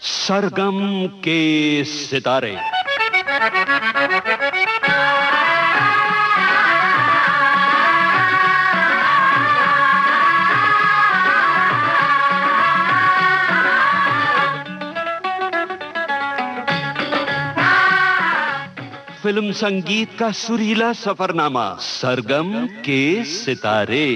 सरगम के सितारे। फिल्म संगीत का सुरीला सफरनामा, सरगम के सितारे।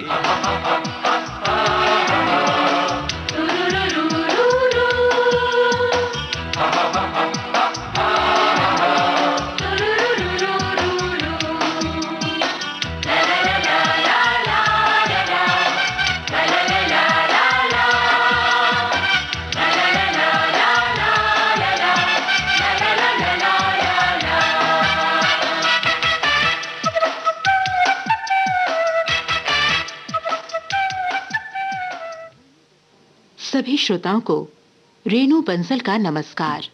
सभी श्रोताओं को रेणु बंसल का नमस्कार।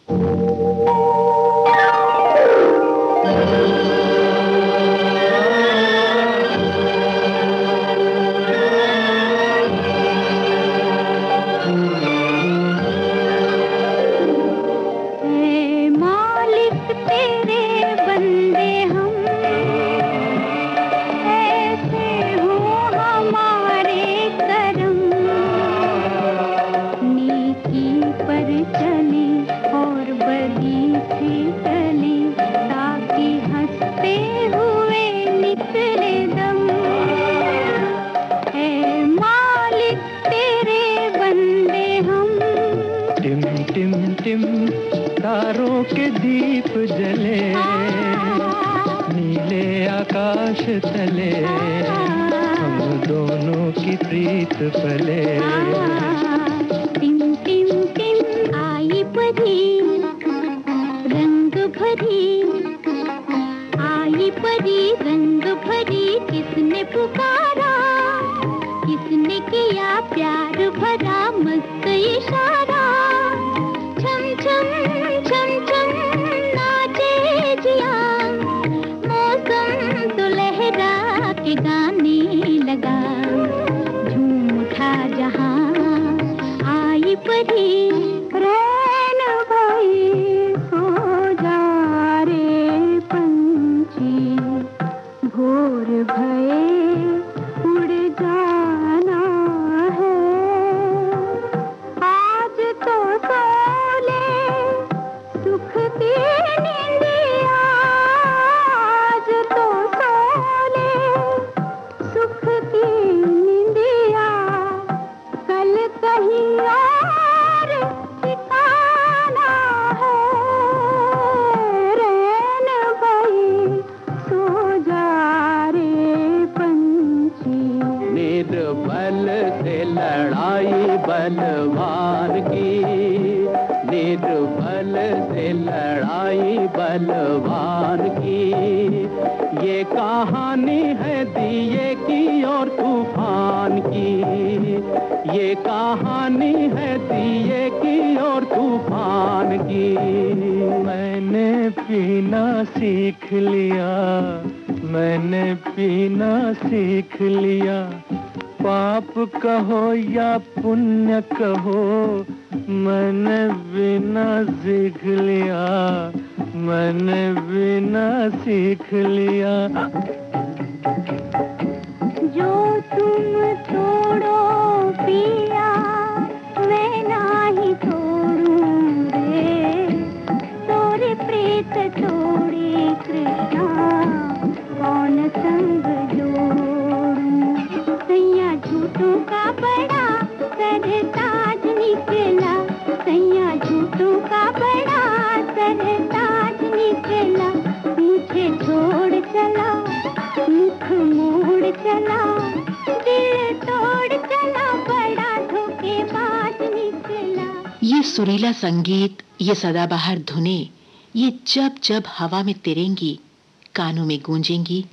तारों के दीप जले, नीले आकाश तले, हम दोनों की प्रीत पले। टिम टिम टिम आई परी रंग भरी, आई परी रंग भरी, किसने पुकारा, किसने किया प्यार भरा मस्त इशारा। छम छम छम छम नाचे जिया, मौसम तो लहरा के गाने लगा। झूम उठा जहां, आई परी रैन भाई, सो जा रे पंछी, भोर भये उड़ जाना है। आज तो सोले सुख की नींदिया, आज तो सोले सुख की नींदिया, कल कहीं और ठिकाना है। रैन भाई सो जा रे पंछी। निर्बल से लड़ाई बलवान की, निर्बल से लड़ाई बलवान की, ये कहानी है दिए की और तूफान की, ये कहानी है दिए की और तूफान की। मैंने पीना सीख लिया, मैंने पीना सीख लिया, पाप कहो या पुण्य कहो, मैंने बिना सीख लिया, मैंने बिना सीख लिया। जो तुम तोड़ो पिया, मैं नाही तोड़ूं रे, तोरे प्रीत तोड़े कृष्णा, कौन संग जोड़ूं। सैया झूठों का बड़ा सरताज निकला, सैया झूठों का बड़ा सरताज निकला। मुझे छोड़ चला, मुख मोड़ चला, दिल तोड़ चला, बड़ा धोखेबाज निकला। ये सुरीला संगीत, ये सदाबहार धुनें, ये जब जब हवा में तिरेंगी, कानों में गूंजेंगी,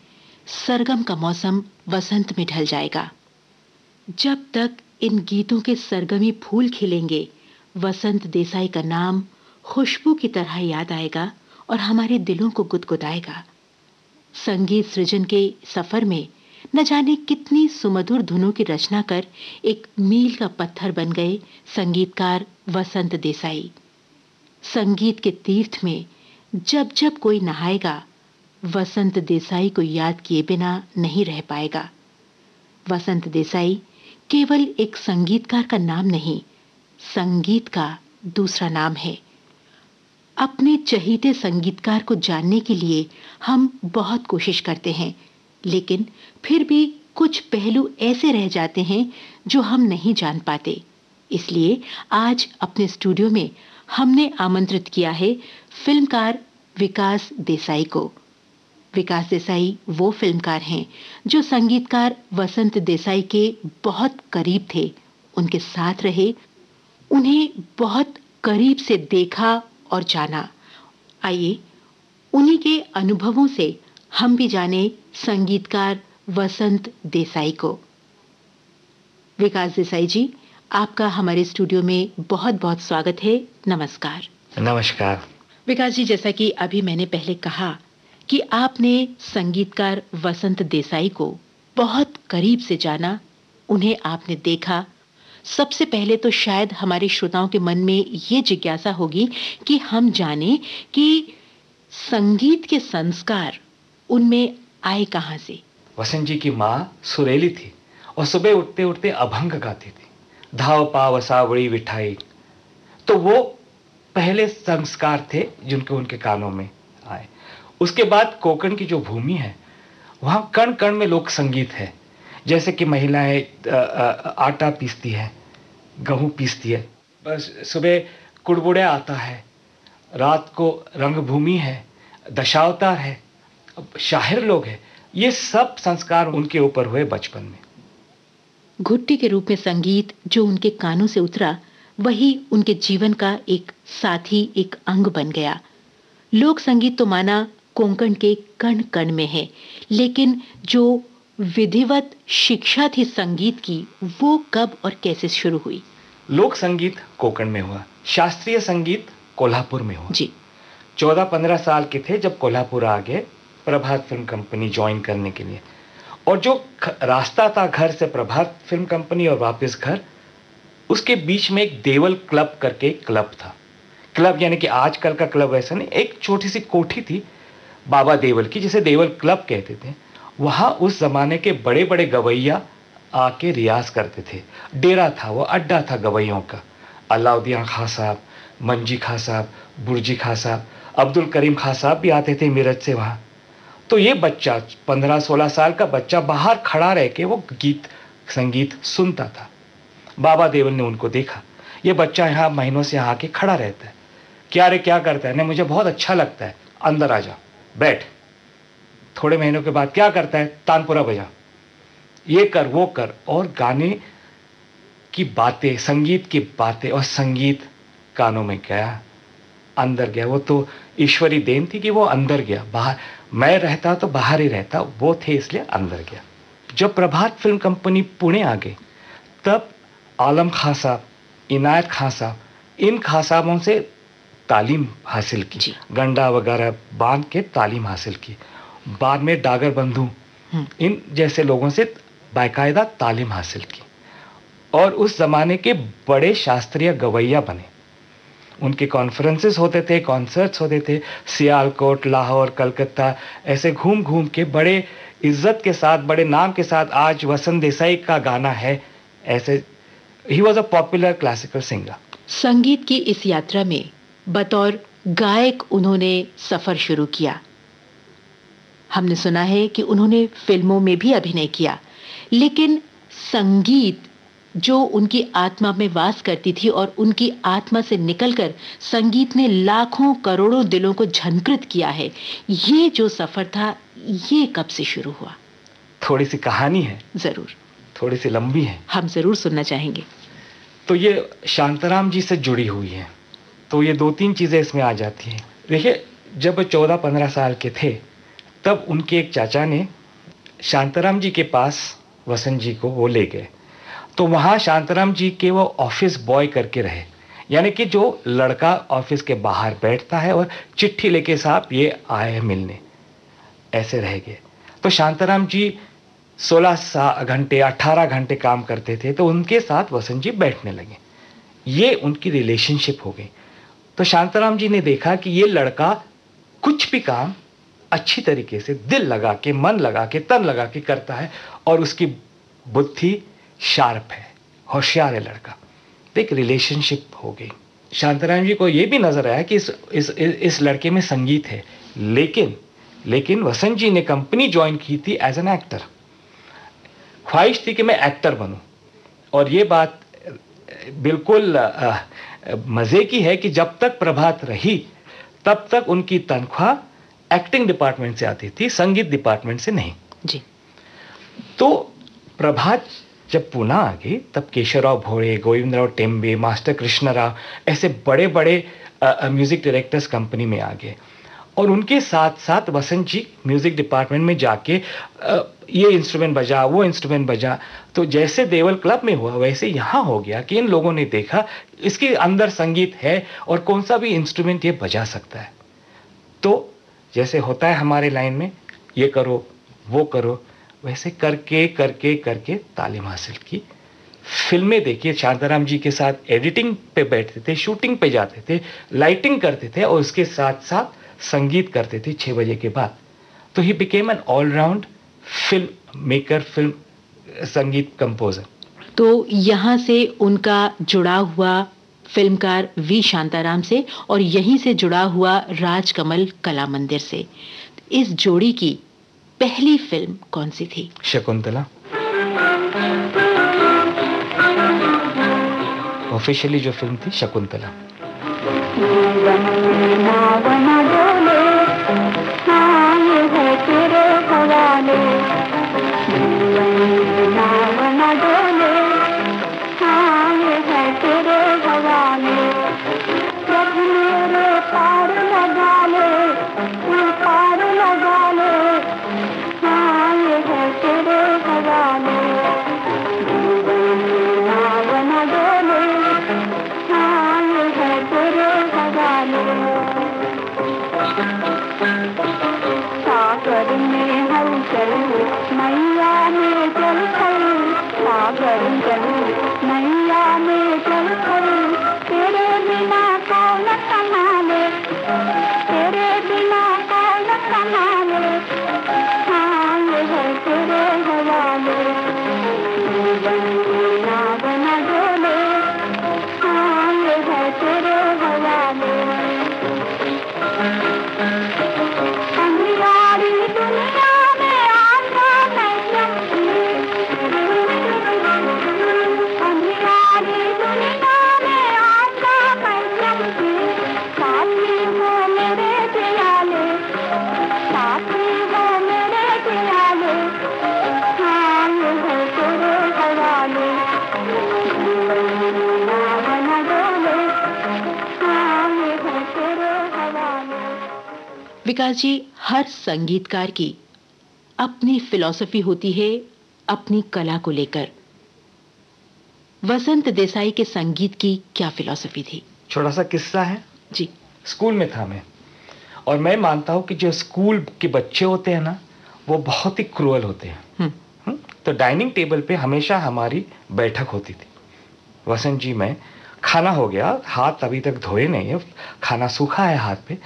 सरगम का मौसम वसंत में ढल जाएगा। जब तक इन गीतों के सरगमी फूल खिलेंगे, वसंत देसाई का नाम खुशबू की तरह याद आएगा और हमारे दिलों को गुदगुदाएगा। संगीत सृजन के सफर में न जाने कितनी सुमधुर धुनों की रचना कर एक मील का पत्थर बन गए संगीतकार वसंत देसाई। संगीत के तीर्थ में जब जब कोई नहाएगा, वसंत देसाई को याद किए बिना नहीं रह पाएगा। वसंत देसाई केवल एक संगीतकार का नाम नहीं, संगीत का दूसरा नाम है। अपने चहीते संगीतकार को जानने के लिए हम बहुत कोशिश करते हैं, लेकिन फिर भी कुछ पहलू ऐसे रह जाते हैं जो हम नहीं जान पाते। इसलिए आज अपने स्टूडियो में हमने आमंत्रित किया है फिल्मकार विकास देसाई को। विकास देसाई वो फिल्मकार हैं जो संगीतकार वसंत देसाई के बहुत करीब थे, उनके साथ रहे, उन्हें बहुत करीब से देखा और जाना। आइए उन्हीं के अनुभवों से हम भी जाने संगीतकार वसंत देसाई को। विकास देसाई जी, आपका हमारे स्टूडियो में बहुत बहुत स्वागत है। नमस्कार। नमस्कार। विकास जी, जैसा कि अभी मैंने पहले कहा कि आपने संगीतकार वसंत देसाई को बहुत करीब से जाना, उन्हें आपने देखा। सबसे पहले तो शायद हमारे श्रोताओं के मन में ये जिज्ञासा होगी कि हम जानें कि संगीत के संस्कार उनमें आए कहाँ से। वसंत जी की माँ सुरेली थी और सुबह उठते उठते अभंग गाती थी, धाव पाव सावड़ी विठाई। तो वो पहले संस्कार थे जिनके उनके कानों में आए। उसके बाद कोकण की जो भूमि है, वहाँ कण कण में लोक संगीत है। जैसे कि महिलाएं आटा पीसती है, गेहूं पीसती है, बस सुबह कुड़बुड़े आता है, रात को रंगभूमि है, दशावतार है, शाहिर लोग हैं। ये सब संस्कार उनके ऊपर हुए बचपन में। घुट्टी के रूप में संगीत जो उनके कानों से उतरा, वही उनके जीवन का एक साथी, एक अंग बन गया। लोक संगीत तो माना कोंकण के कण कण में है, लेकिन जो विधिवत शिक्षा थी संगीत की, वो कब और कैसे शुरू हुई? लोक संगीत कोकण में हुआ, शास्त्रीय संगीत कोल्हापुर में हुआ जी। 14-15 साल के थे जब कोल्हापुर आ गए प्रभात फिल्म कंपनी ज्वाइन करने के लिए। और जो रास्ता था घर से प्रभात फिल्म कंपनी और वापस घर, उसके बीच में एक देवल क्लब करके एक क्लब था। क्लब यानी कि आजकल का क्लब ऐसा नहीं, एक छोटी सी कोठी थी बाबा देवल की, जिसे देवल क्लब कहते थे। वहाँ उस जमाने के बड़े बड़े गवैया आके रियाज करते थे। डेरा था वो, अड्डा था गवैयों का। अलाउद्दीन खां साहब, मंजी खां साहब, बुर्जी खां साहब, अब्दुल करीम खां साहब भी आते थे मेरठ से वहाँ। तो ये बच्चा 15-16 साल का बच्चा बाहर खड़ा रह के वो गीत संगीत सुनता था। बाबा देवल ने उनको देखा, ये बच्चा यहाँ महीनों से यहाँ आके खड़ा रहता है, क्या रे क्या करता है? नहीं, मुझे बहुत अच्छा लगता है, अंदर आ जा, बैठ। थोड़े महीनों के बाद क्या करता है? तानपुरा बजा, ये कर वो कर। और गाने की बातें, संगीत की बातें, और संगीत कानों में गया, अंदर गया। वो तो ईश्वरी देन थी कि वो अंदर गया। बाहर मैं रहता तो बाहर ही रहता, वो थे इसलिए अंदर गया। जब प्रभात फिल्म कंपनी पुणे आ गई, तब आलम खां साहब, इनायत खां साहब, इन खां साहबों से तालीम हासिल की, गंडा वगैरह बांध के तालीम हासिल की। बाद में डागर बंधु, इन जैसे लोगों से बाकायदा तालीम हासिल की और उस जमाने के बड़े शास्त्रीय गवैया बने। उनके कॉन्फ्रेंसेस होते थे, कॉन्सर्ट्स होते थे, सियालकोट, लाहौर, कलकत्ता, ऐसे घूम घूम के बड़े इज्जत के साथ, बड़े नाम के साथ आज वसंत देसाई का गाना है, ऐसे। He was a popular classical singer. संगीत की इस यात्रा में बतौर गायक उन्होंने सफर शुरू किया। हमने सुना है कि उन्होंने फिल्मों में भी अभिनय किया, लेकिन संगीत जो उनकी आत्मा में वास करती थी और उनकी आत्मा से निकलकर संगीत ने लाखों करोड़ों दिलों को झंकृत किया है, ये जो सफर था, ये कब से शुरू हुआ? थोड़ी सी कहानी है, जरूर, थोड़ी सी लंबी है, हम जरूर सुनना चाहेंगे। तो ये शांताराम जी से जुड़ी हुई है, तो ये 2-3 चीजें इसमें आ जाती हैं। देखिए, जब 14-15 साल के थे, तब उनके एक चाचा ने शांताराम जी के पास वसंत जी को वो ले गए। तो वहाँ शांताराम जी के वो ऑफिस बॉय करके रहे, यानी कि जो लड़का ऑफिस के बाहर बैठता है और चिट्ठी लेके साहब ये आए हैं मिलने, ऐसे रह गए। तो शांताराम जी 16 घंटे 18 घंटे काम करते थे, तो उनके साथ वसंत जी बैठने लगे। ये उनकी रिलेशनशिप हो गई। तो शांताराम जी ने देखा कि ये लड़का कुछ भी काम अच्छी तरीके से दिल लगा के, मन लगा के, तन लगा के करता है और उसकी बुद्धि शार्प है, होशियार है लड़का। तो एक रिलेशनशिप हो गई। शांताराम जी को यह भी नजर आया कि इस लड़के में संगीत है, लेकिन वसंत जी ने कंपनी ज्वाइन की थी एज एन एक्टर। ख्वाहिश थी कि मैं एक्टर बनूं, और ये बात बिल्कुल मजे की है कि जब तक प्रभात रही तब तक उनकी तनख्वाह एक्टिंग डिपार्टमेंट से आती थी, संगीत डिपार्टमेंट से नहीं जी। तो प्रभात जब पूना आ गई तब केशवराव भोळे, गोविंदराव टेम्बे, मास्टर कृष्ण राव, ऐसे बड़े बड़े म्यूजिक डायरेक्टर्स कंपनी में आ गए, और उनके साथ साथ वसंत जी म्यूजिक डिपार्टमेंट में जाके ये इंस्ट्रूमेंट बजा, वो इंस्ट्रूमेंट बजा। तो जैसे देवल क्लब में हुआ वैसे यहाँ हो गया कि इन लोगों ने देखा इसके अंदर संगीत है और कौन सा भी इंस्ट्रूमेंट ये बजा सकता है। तो जैसे होता है हमारे लाइन में, ये करो वो करो, वैसे करके करके करके तालीम हासिल की। फिल्में देखिए, शांताराम जी के साथ एडिटिंग पे बैठते थे, शूटिंग पे जाते थे, लाइटिंग करते थे और उसके साथ साथ संगीत करते थे 6 बजे के बाद। तो ही became an all round film maker, film संगीत कंपोजर। तो यहाँ से उनका जुड़ा हुआ फिल्मकार वी शांताराम से, और यहीं से जुड़ा हुआ राजकमल कला मंदिर से। इस जोड़ी की पहली फिल्म कौन सी थी? शकुंतला। ऑफिशियली जो फिल्म थी शकुंतला। विकास जी, हर संगीतकार की अपनी फिलॉसफी होती है अपनी कला को लेकर। वसंत देसाई के संगीत की क्या फिलॉसफी थी? छोटा सा किस्सा है जी। स्कूल में था मैं, और मैं मानता हूं कि जो स्कूल के बच्चे होते हैं ना, वो बहुत ही क्रूअल होते हैं। तो डाइनिंग टेबल पे हमेशा हमारी बैठक होती थी। वसंत जी, मैं खाना हो गया, हाथ अभी तक धोए नहीं है, खाना सूखा है हाथ पे,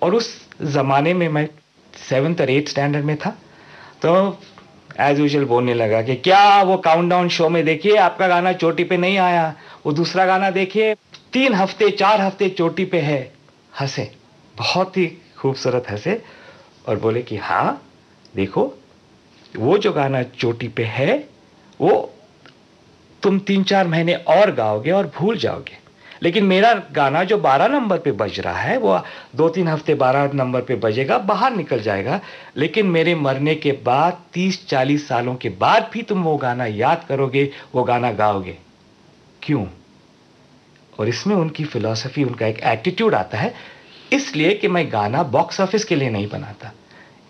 और उस जमाने में मैं 7th और 8th स्टैंडर्ड में था। तो एज यूजुअल बोलने लगा कि क्या वो काउंटडाउन शो में देखिए आपका गाना चोटी पे नहीं आया, वो दूसरा गाना देखिए 3 हफ्ते 4 हफ्ते चोटी पे है। हंसे, बहुत ही खूबसूरत हंसे, और बोले कि हाँ देखो, वो जो गाना चोटी पे है वो तुम 3-4 महीने और गाओगे और भूल जाओगे, लेकिन मेरा गाना जो 12 नंबर पे बज रहा है वो 2-3 हफ्ते 12 नंबर पे बजेगा, बाहर निकल जाएगा, लेकिन मेरे मरने के बाद 30-40 सालों के बाद भी तुम वो गाना याद करोगे, वो गाना गाओगे। क्यों? और इसमें उनकी फिलॉसफी, उनका एक एटीट्यूड आता है, इसलिए कि मैं गाना बॉक्स ऑफिस के लिए नहीं बनाता,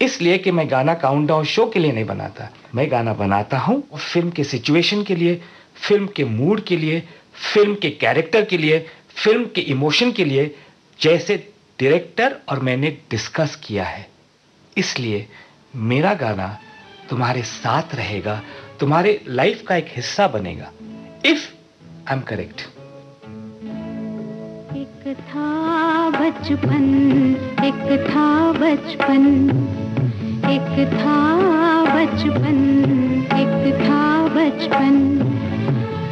इसलिए कि मैं गाना काउंटडाउन शो के लिए नहीं बनाता, मैं गाना बनाता हूं फिल्म के सिचुएशन के लिए, फिल्म के मूड के लिए, फिल्म के कैरेक्टर के लिए, फिल्म के इमोशन के लिए, जैसे डायरेक्टर और मैंने डिस्कस किया है। इसलिए मेरा गाना तुम्हारे साथ रहेगा, तुम्हारे लाइफ का एक हिस्सा बनेगा, इफ आई एम करेक्ट। एक था बचपन, एक था बचपन, एक था बचपन, एक था बचपन,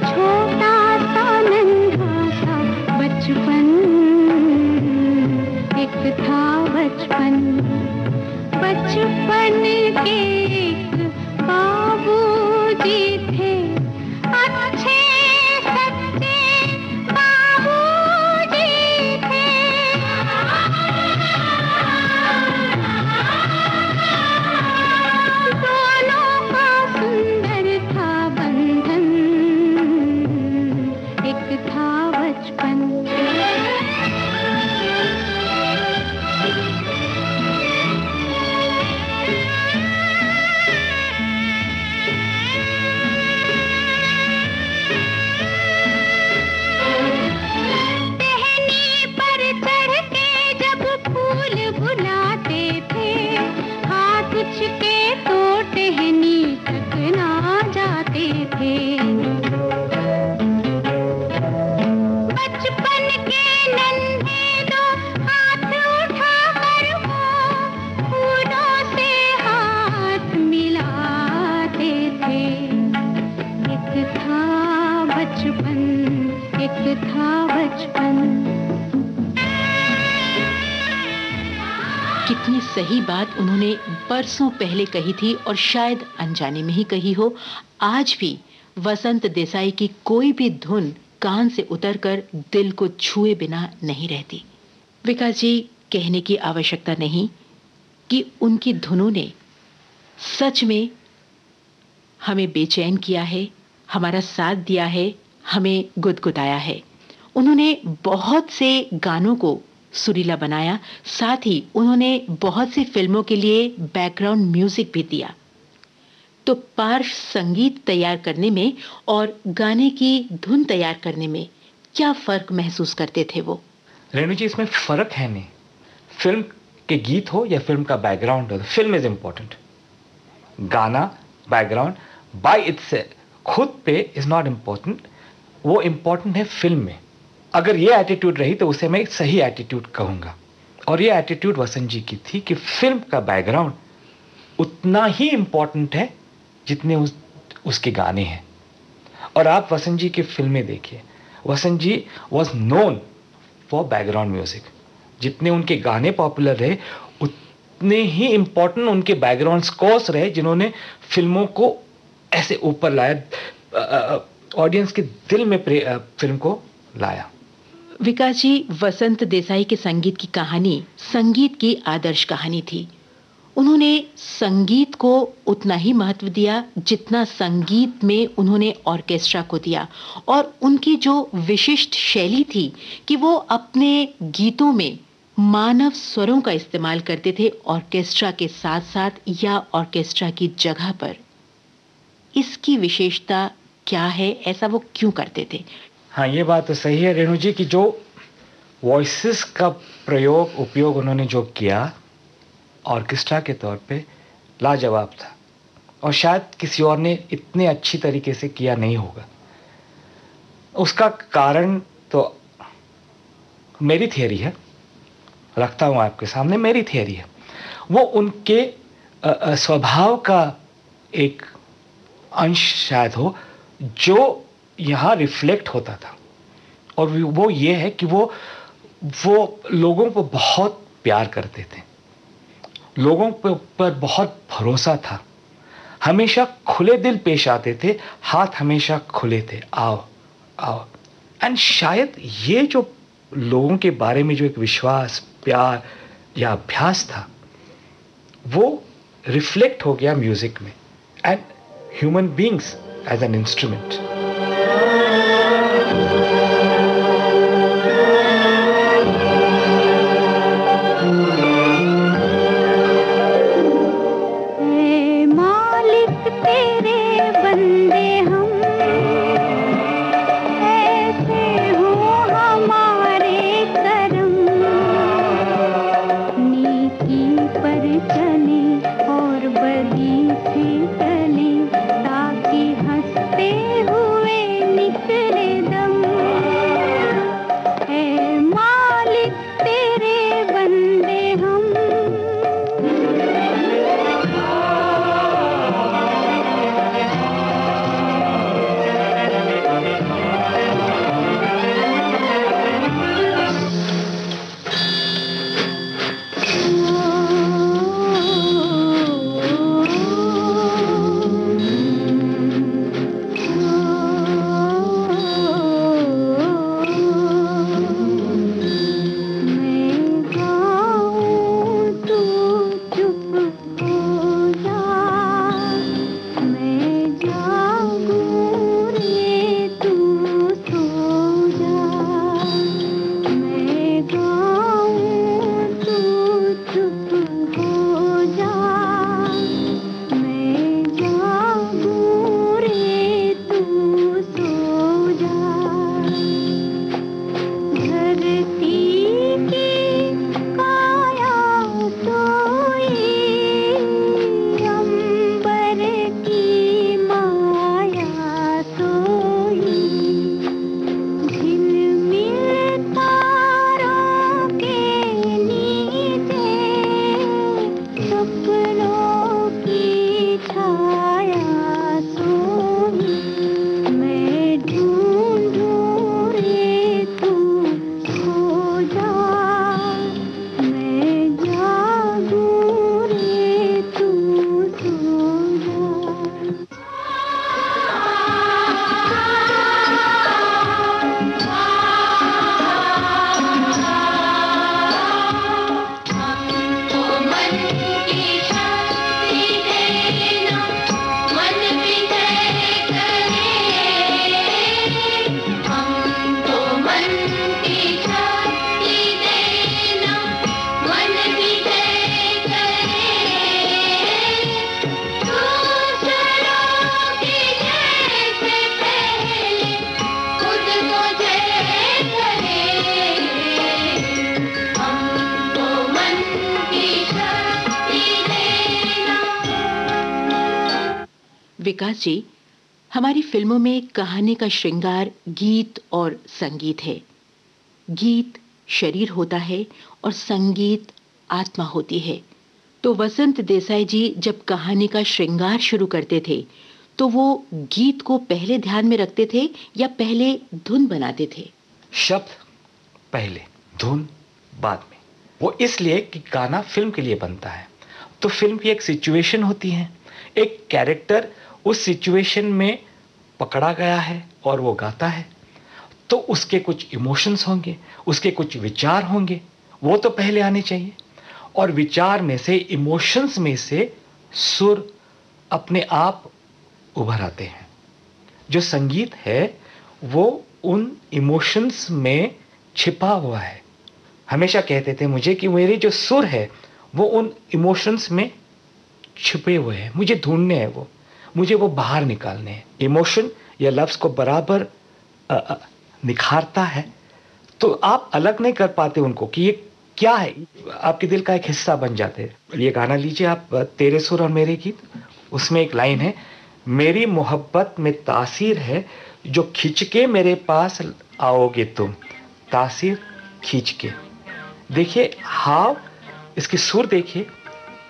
छोटा सा नन्हा सा बचपन, एक था बचपन, बचपन के एक बाबूजी थे, अच्छे सच्चे बाबूजी थे। दोनों का सुंदर था बंधन, एक था बचपन। बचपन के नन्हे दो हाथ उठाकर वो फूलों से हाथ मिलाते थे। एक था बचपन, एक था बचपन। कितनी सही बात उन्होंने बरसों पहले कही थी और शायद अनजाने में ही कही हो। आज भी वसंत देसाई की कोई भी धुन कान से उतरकर दिल को छुए बिना नहीं रहती। विकास जी, कहने की आवश्यकता नहीं कि उनकी धुनों ने सच में हमें बेचैन किया है, हमारा साथ दिया है, हमें गुदगुदाया है। उन्होंने बहुत से गानों को सुरीला बनाया, साथ ही उन्होंने बहुत सी फिल्मों के लिए बैकग्राउंड म्यूजिक भी दिया। तो पार्श्व संगीत तैयार करने में और गाने की धुन तैयार करने में क्या फर्क महसूस करते थे वो? रेणु जी, इसमें फर्क है नहीं। फिल्म के गीत हो या फिल्म का बैकग्राउंड हो, फिल्म इज इंपॉर्टेंट। गाना बैकग्राउंड बाय इट्सेल्फ खुद पे इज नॉट इंपॉर्टेंट, वो इंपॉर्टेंट है फिल्म में। अगर ये एटीट्यूड रही तो उसे मैं सही एटीट्यूड कहूंगा, और ये एटीट्यूड वसंत जी की थी कि फिल्म का बैकग्राउंड उतना ही इंपॉर्टेंट है जितने उसके गाने हैं। और आप वसंत जी की फिल्में देखिए, Vasant ji was known for background music. जितने उनके गाने पॉपुलर रहे उतने ही इंपॉर्टेंट उनके बैकग्राउंड स्कोर्स रहे, जिन्होंने फिल्मों को ऐसे ऊपर लाया, ऑडियंस के दिल में फिल्म को लाया। विकास जी, वसंत देसाई के संगीत की कहानी संगीत की आदर्श कहानी थी। उन्होंने संगीत को उतना ही महत्व दिया जितना संगीत में उन्होंने ऑर्केस्ट्रा को दिया, और उनकी जो विशिष्ट शैली थी कि वो अपने गीतों में मानव स्वरों का इस्तेमाल करते थे ऑर्केस्ट्रा के साथ साथ या ऑर्केस्ट्रा की जगह पर। इसकी विशेषता क्या है? ऐसा वो क्यों करते थे? हाँ, ये बात तो सही है रेणु जी कि जो वॉइसेस का उपयोग उन्होंने जो किया ऑर्केस्ट्रा के तौर पे लाजवाब था, और शायद किसी और ने इतने अच्छी तरीके से किया नहीं होगा। उसका कारण तो मेरी थियरी है, रखता हूँ आपके सामने, मेरी थियरी है। वो उनके स्वभाव का एक अंश शायद हो जो यहाँ रिफ्लेक्ट होता था, और वो ये है कि वो लोगों को बहुत प्यार करते थे, लोगों पर बहुत भरोसा था, हमेशा खुले दिल पेश आते थे, हाथ हमेशा खुले थे, आओ आओ। एंड शायद ये जो लोगों के बारे में जो एक विश्वास, प्यार या अभ्यास था, वो रिफ्लेक्ट हो गया म्यूजिक में and human beings as an instrument. और बदी से चले ताकि हंसते हुए विकास जी, हमारी फिल्मों में कहानी का श्रृंगार गीत और संगीत है। गीत शरीर होता है और संगीत आत्मा होती है। तो वसंत देसाई जी जब कहानी का श्रृंगार शुरू करते थे तो वो गीत को पहले ध्यान में रखते थे या पहले धुन बनाते थे? शब्द पहले, धुन बाद में। वो इसलिए कि गाना फिल्म के लिए बनता है, तो फिल्म की एक सिचुएशन होती है, एक कैरेक्टर उस सिचुएशन में पकड़ा गया है और वो गाता है, तो उसके कुछ इमोशंस होंगे, उसके कुछ विचार होंगे, वो तो पहले आने चाहिए। और विचार में से, इमोशंस में से सुर अपने आप उभर आते हैं। जो संगीत है वो उन इमोशंस में छिपा हुआ है। हमेशा कहते थे मुझे कि मेरे जो सुर है वो उन इमोशंस में छिपे हुए हैं, मुझे ढूंढने हैं, वो मुझे वो बाहर निकालने हैं। इमोशन या लफ्ज़ को बराबर निखारता है, तो आप अलग नहीं कर पाते उनको कि ये क्या है, आपके दिल का एक हिस्सा बन जाते हैं। ये गाना लीजिए आप, तेरे सुर और मेरे गीत, उसमें एक लाइन है, मेरी मोहब्बत में तासीर है जो खिंच के मेरे पास आओगे तुम, तासीर खींच के। देखिए हाव, इसकी सुर देखिए,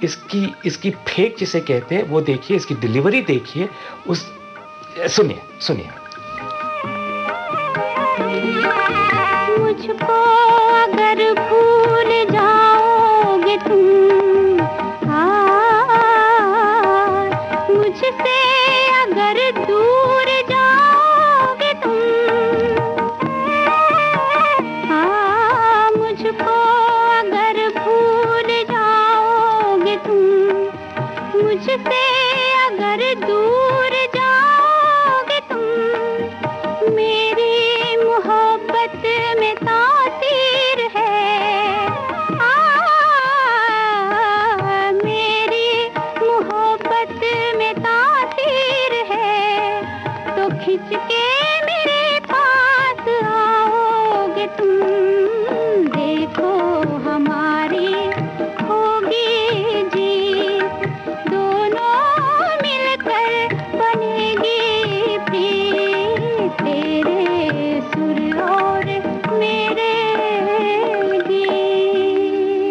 इसकी फेंक जिसे कहते हैं वो देखिए, इसकी डिलीवरी देखिए, उस सुनिए सुनिए। मुझको अगर भूल जाओगे तुम, मुझसे अगर दूर जाओगे तुम, मुझको अगर भूल जाओगे तुम, मुझसे अगर दूर जाओगे तुम, मेरी मोहब्बत में तासीर है, मेरी मोहब्बत में तासीर है, तो खिंच के मेरे पास आओगे तुम, देखो हमारी होगी जीत, दोनों मिलकर बनेगी प्रीत, तेरे सुर और मेरे गीत।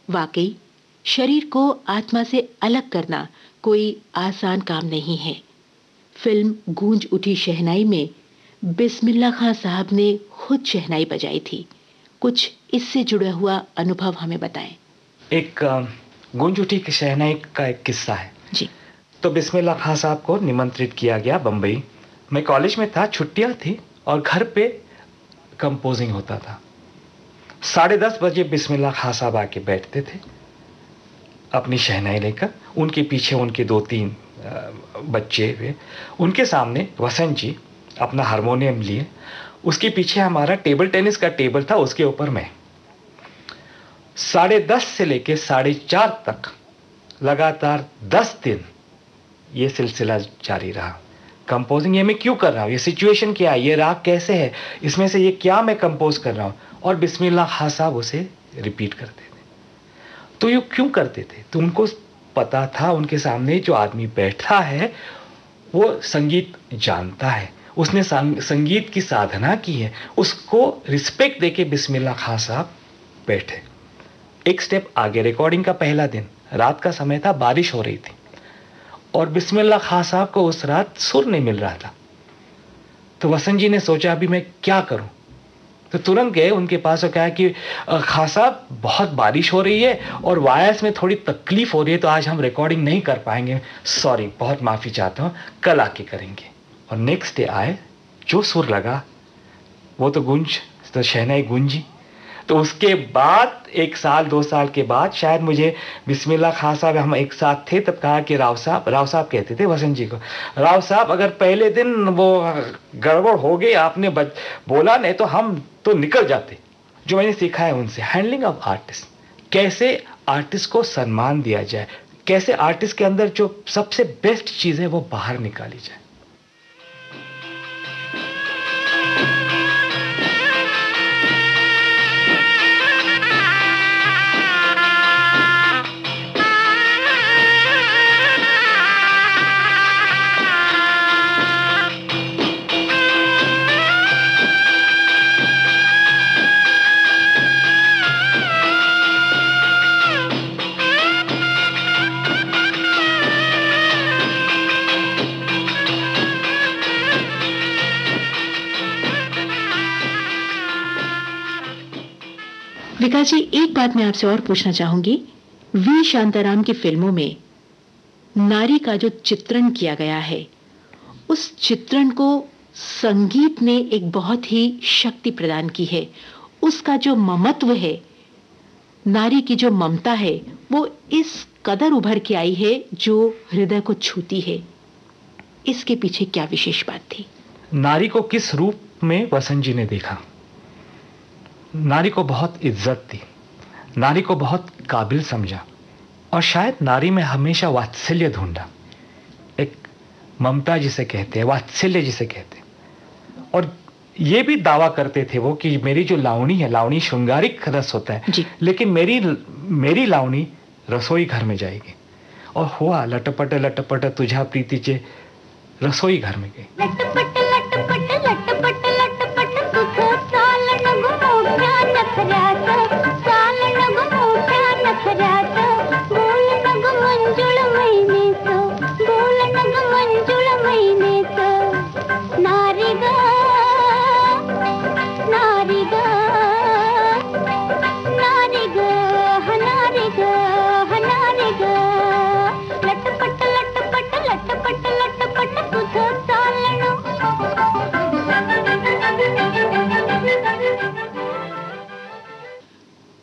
वाकई शरीर को आत्मा से अलग करना कोई आसान काम नहीं है। फिल्म गूंज उठी शहनाई में बिस्मिल्लाह खां साहब ने खुद शहनाई बजाई थी। कुछ इससे जुड़ा हुआ अनुभव हमें बताएं। एक गूंज उठी शहनाई का एक किस्सा है जी। तो बिस्मिल्लाह खां साहब को निमंत्रित किया गया बम्बई। मैं कॉलेज में था, छुट्टियां थी और घर पे कंपोजिंग होता था। 10:30 बजे बिस्मिल्लाह खां साहब आके बैठते थे अपनी शहनाई लेकर, उनके पीछे उनके 2-3 बच्चे हुए, उनके सामने वसंत जी अपना हारमोनियम लिए, उसके पीछे हमारा टेबल टेनिस का टेबल था, उसके ऊपर मैं। 10:30 से लेके 4:30 तक लगातार 10 दिन ये सिलसिला जारी रहा। कंपोजिंग ये मैं क्यों कर रहा हूँ, ये सिचुएशन क्या है, ये राग कैसे है, इसमें से ये क्या मैं कंपोज कर रहा हूँ, और बिस्मिल्लाह खां साहब उसे रिपीट करते थे। तो ये क्यों करते थे, तो उनको पता था उनके सामने जो आदमी बैठा है वो संगीत जानता है, उसने संगीत की साधना की है, उसको रिस्पेक्ट देके बिस्मिल्लाह खां साहब बैठे। एक स्टेप आगे, रिकॉर्डिंग का पहला दिन, रात का समय था, बारिश हो रही थी और बिस्मिल्लाह खां साहब को उस रात सुर नहीं मिल रहा था। तो वसंत जी ने सोचा अभी मैं क्या करूं, तो तुरंत गए उनके पास और कहा कि खां साहब बहुत बारिश हो रही है और वायर्स में थोड़ी तकलीफ हो रही है, तो आज हम रिकॉर्डिंग नहीं कर पाएंगे, सॉरी, बहुत माफ़ी चाहता हूँ, कल आके करेंगे। और नेक्स्ट डे आए, जो सुर लगा वो तो गूंज, तो शहनाई गूंजी। तो उसके बाद 1 साल 2 साल के बाद शायद मुझे बिस्मिल्लाह खां साहब, हम एक साथ थे, तब कहा कि राव साहब कहते थे वसंत जी को, राव साहब अगर पहले दिन वो गड़बड़ हो गई, आपने बोला नहीं तो हम तो निकल जाते। जो मैंने सीखा है उनसे, हैंडलिंग ऑफ आर्टिस्ट, कैसे आर्टिस्ट को सम्मान दिया जाए, कैसे आर्टिस्ट के अंदर जो सबसे बेस्ट चीज़ है वो बाहर निकाली जाए। विकास जी, एक बात मैं आपसे और पूछना चाहूंगी। वी शांताराम की फिल्मों में नारी का जो चित्रण किया गया है, उस चित्रण को संगीत ने एक बहुत ही शक्ति प्रदान की है। उसका जो ममत्व है, नारी की जो ममता है, वो इस कदर उभर के आई है जो हृदय को छूती है। इसके पीछे क्या विशेष बात थी? नारी को किस रूप में वसंत जी ने देखा? नारी को बहुत इज्जत दी, नारी को बहुत काबिल समझा, और शायद नारी में हमेशा वात्सल्य ढूंढा। एक ममता जिसे कहते हैं, वात्सल्य जिसे कहते हैं। और ये भी दावा करते थे वो कि मेरी जो लावणी है, लावणी श्रृंगारिक रस होता है, लेकिन मेरी लावणी रसोई घर में जाएगी। और हुआ, लटपट लटपट तुझा प्रीतीचे रसोई घर में गई।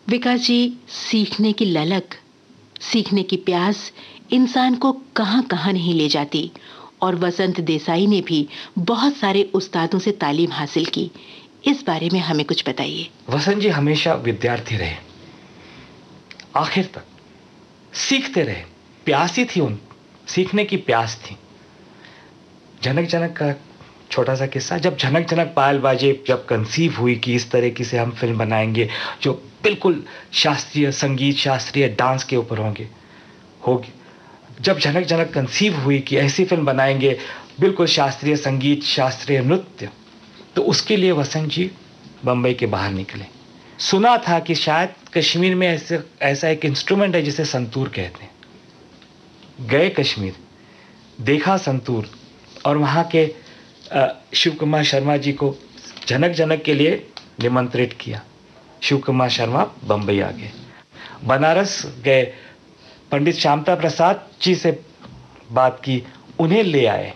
विकास जी, सीखने की ललक, सीखने की प्यास इंसान को कहां कहां नहीं ले जाती। और वसंत देसाई ने भी बहुत सारे उस्तादों से तालीम हासिल की। इस बारे में हमें कुछ बताइए। वसंत जी हमेशा विद्यार्थी रहे, आखिर तक सीखते रहे। प्यासी थी, उन सीखने की प्यास थी। जनक जनक का छोटा सा किस्सा, जब जनक जनक पायल बाजे जब कंसीव हुई कि इस तरह से हम फिल्म बनाएंगे जो बिल्कुल शास्त्रीय संगीत, शास्त्रीय डांस के ऊपर होगी। जब जनक जनक कंसीव हुई कि ऐसी फिल्म बनाएंगे बिल्कुल शास्त्रीय संगीत, शास्त्रीय नृत्य, तो उसके लिए वसंत जी बंबई के बाहर निकले। सुना था कि शायद कश्मीर में ऐसा एक इंस्ट्रूमेंट है जिसे संतूर कहते हैं। गए कश्मीर, देखा संतूर, और वहाँ के शिव कुमार शर्मा जी को जनक जनक के लिए निमंत्रित किया। शिव कुमार शर्मा बंबई आ गए। बनारस गए, पंडित श्यामता प्रसाद जी से बात की, उन्हें ले आए।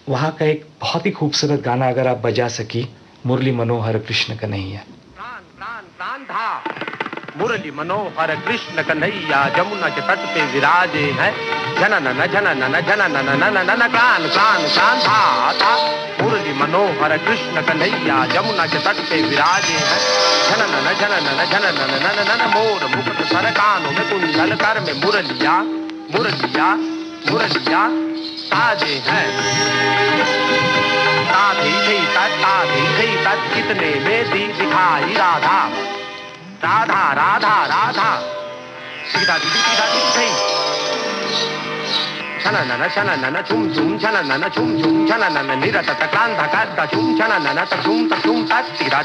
वहाँ का एक बहुत ही खूबसूरत गाना अगर आप बजा सकी, मुरली मनोहर कृष्ण कन्हैया। प्राण प्राण प्राण था मुरली मनोहर कृष्ण कन्हैया, जमुना के तट पे विराजे हैं। जननन जननन जननन प्राण प्राण प्राण था मुरली मनोहर कृष्ण कन्हैया, जमुना के तट पे विराजे हैं। जननन जननन जननन मोर मुकुट सर कानों में कुंडल, कर में मुरलिया मुरलिया मुरलिया ताजे हैं। ताधी तत् कितने में दिखाई राधा राधा राधा राधा सीधा सीधा सीधा छननन छननन छुम छुम छननन छुम छुम छननन निरतत क्रांता कद्दा छुम छननन तछुम तछुम तत् सीधा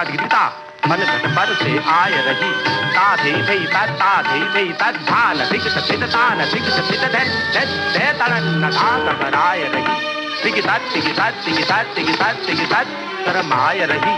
दिखता मन पर से आय रही। ताधे थे तत् धान दिखत फित तान दिखत फित धे तनन धान कराय रही। तिगितात करमाय रही।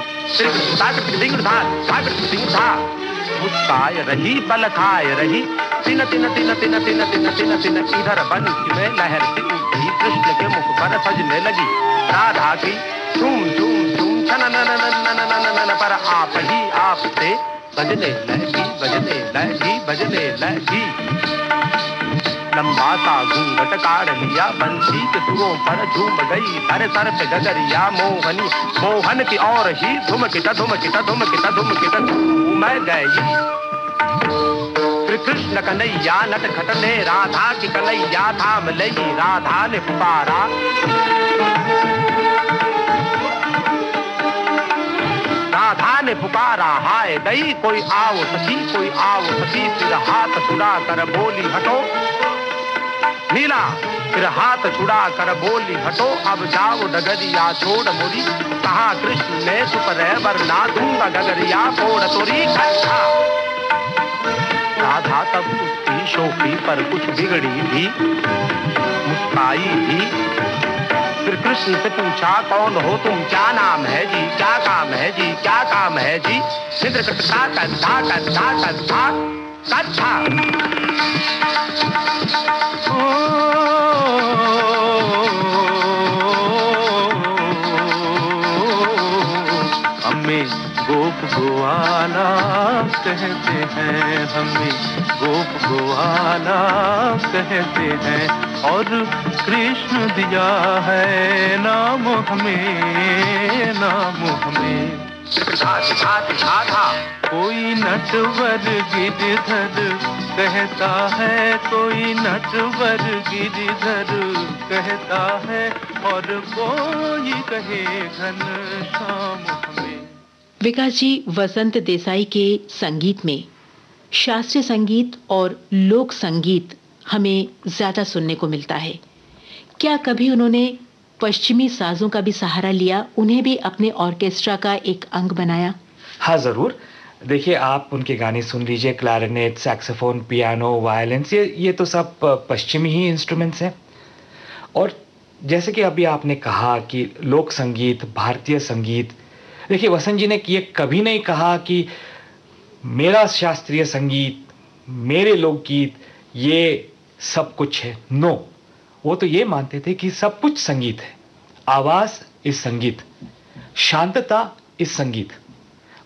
मुस्काय रही, बल खाय रही। तिन तिन तिन तिन तिन तिन तिन तिन इधर बंसी में लहर सी उठी, कृष्ण के मुख पर सजने लगी। राधा की झूम झूम झूम छननननननननन पर आप ही आप से बजने लगी। लंबा सा घूंघट काढ़ लिया, बंसी के सुरों पर झूम गई। सर सर पे गगरिया मोहनी, मोहन की और ही धुमकिता झूम गई। श्री कृष्ण कन्हैया नटखट ने राधा की कन्हैया थाम लई। राधा ने पुकारा हाय गई, कोई आओ सखी फिर हाथ छुड़ा कर बोली हटो। नीला फिर हाथ छुड़ा कर बोली हटो, अब जाओ डगरिया छोड़ मुरी। कहा कृष्ण ने सुपरे वरना दूंगा गगरिया फोड़ तोरी खट्टा। राधा तब उसकी शोखी पर कुछ बिगड़ी थी, मुस्काई थी। फिर कृष्ण से पूछा कौन हो तुम, क्या नाम है जी, क्या काम है जी, क्या काम है जी। इंद्र कथा कथा कथा कथा कथा। हमें गोप गोवाला कहते हैं, हमें गोप गोवाला कहते हैं, और कृष्ण दिया है नाम हमें, नाम हमें। कोई नटवर गिरधर कहता है, कोई नटवर गिरधर कहता है, और कोई कहे घनश्याम हमें। विकास जी, वसंत देसाई के संगीत में शास्त्रीय संगीत और लोक संगीत हमें ज्यादा सुनने को मिलता है। क्या कभी उन्होंने पश्चिमी साजों का भी सहारा लिया, उन्हें भी अपने ऑर्केस्ट्रा का एक अंग बनाया? हाँ जरूर। देखिए, आप उनके गाने सुन लीजिए, क्लैरिनेट, सैक्सोफोन, पियानो, वायलिन्स, ये तो सब पश्चिमी ही इंस्ट्रूमेंट्स हैं। और जैसे कि अभी आपने कहा कि लोक संगीत, भारतीय संगीत, देखिए वसंत जी ने ये कभी नहीं कहा कि मेरा शास्त्रीय संगीत, मेरे लोकगीत ये सब कुछ है। नो, वो तो ये मानते थे कि सब कुछ संगीत है। आवाज इस संगीत, शांतता इस संगीत।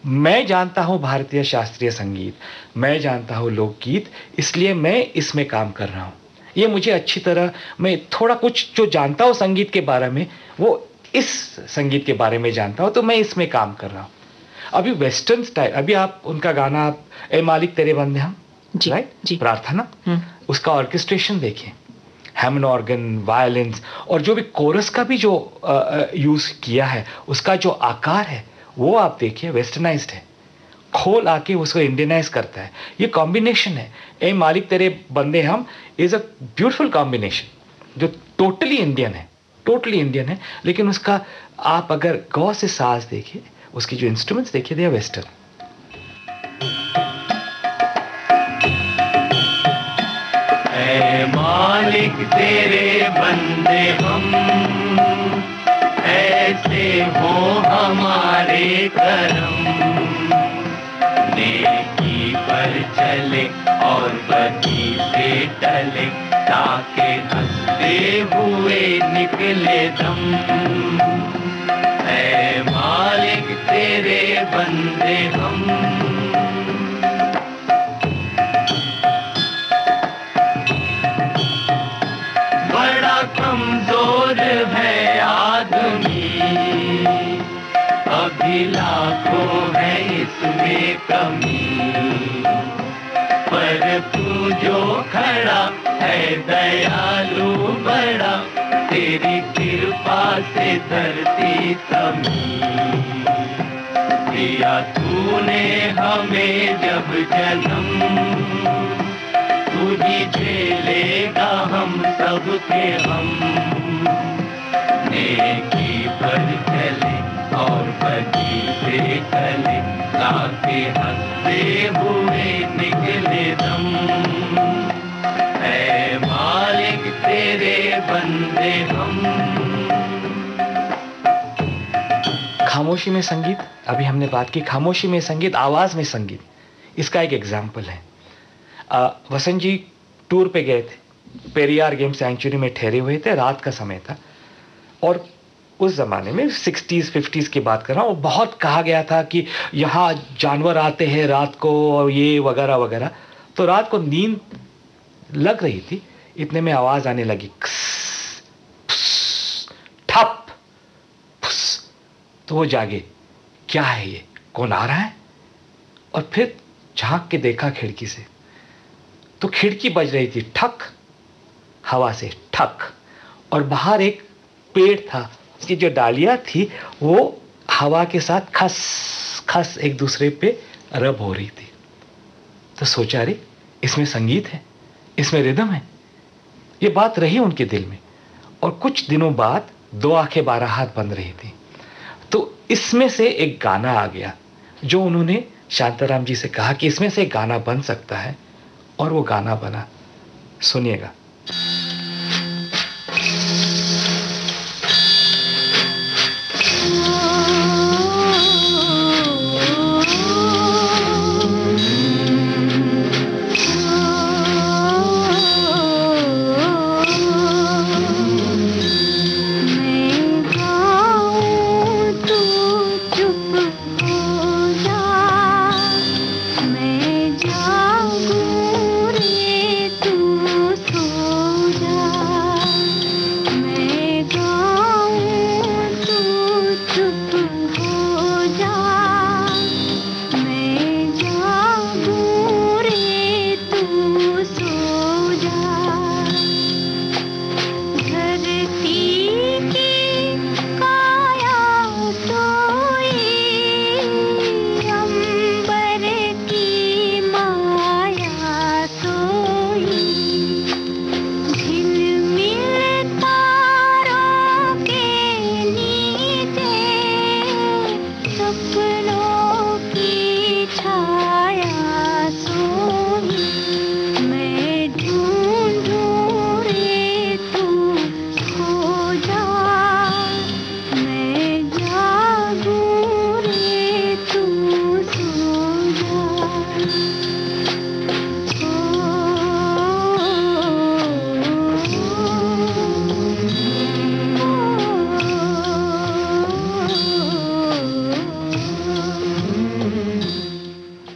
मैं जानता हूं भारतीय शास्त्रीय संगीत, मैं जानता हूं लोकगीत, इसलिए मैं इसमें काम कर रहा हूं। ये मुझे अच्छी तरह, मैं थोड़ा कुछ जो जानता हूं संगीत के बारे में, वो इस संगीत के बारे में जानता हूं, तो मैं इसमें काम कर रहा हूं। अभी वेस्टर्न स्टाइल, अभी आप उनका गाना ए मालिक तेरे बंदे हम, राइट जी, प्रार्थना, उसका ऑर्केस्ट्रेशन देखिए, हैमन ऑर्गन, वायलिन्स, और जो भी कोरस का भी जो यूज किया है, उसका जो आकार है वो आप देखिए, वेस्टर्नाइज्ड है। खोल आके उसको इंडियनाइज करता है। ये कॉम्बिनेशन है, ए मालिक तेरे बंदे हम इज अ ब्यूटीफुल कॉम्बिनेशन जो टोटली इंडियन है, टोटली इंडियन है। लेकिन उसका आप अगर गौर से साज देखिए, उसकी जो इंस्ट्रूमेंट्स देखिए, दे आर वेस्टर्न। ऐ मालिक तेरे बंदे हम, ऐसे हो हमारे करम, नेकी पर चले और बदी से टले, ताके हंसते हुए निकले दम। ऐ मालिक तेरे बंदे हम। बड़ा कमजोर है आदमी, अभी लाखों है इसमें कमी, पर तू जो खड़ा है दयालु बड़ा, तेरी कृपा से धरती थमी। दिया तूने हमें जब जन्म, तू ही झेलेगा हम सबके हम, नेकी पर चले और बदी से चले, ताके हंसते हुए निकले दम। ऐ मालिक तेरे बंदे हम। खामोशी में संगीत, अभी हमने बात की खामोशी में संगीत, आवाज में संगीत, इसका एक एग्जाम्पल है। वसंत जी टूर पे गए थे, पेरियार गेम सेंचुरी में ठहरे हुए थे, रात का समय था, और उस जमाने में 60s 50s की बात कर रहा हूँ, बहुत कहा गया था कि यहाँ जानवर आते हैं रात को और ये वगैरह वगैरह। तो रात को नींद लग रही थी, इतने में आवाज आने लगी, ठप फुस। तो वो जागे, क्या है ये, कौन आ रहा है? और फिर झांक के देखा खिड़की से, तो खिड़की बज रही थी ठक, हवा से ठक, और बाहर एक पेड़ था, उसकी जो डालियां थी वो हवा के साथ खस खस एक दूसरे पे रब हो रही थी। तो सोचा, रे इसमें संगीत है, इसमें रिदम है। ये बात रही उनके दिल में, और कुछ दिनों बाद 2 आंखें 12 हाथ बंद रही थी। तो इसमें से एक गाना आ गया, जो उन्होंने शांताराम जी से कहा कि इसमें से एक गाना बन सकता है, और वो गाना बना। सुनिएगा।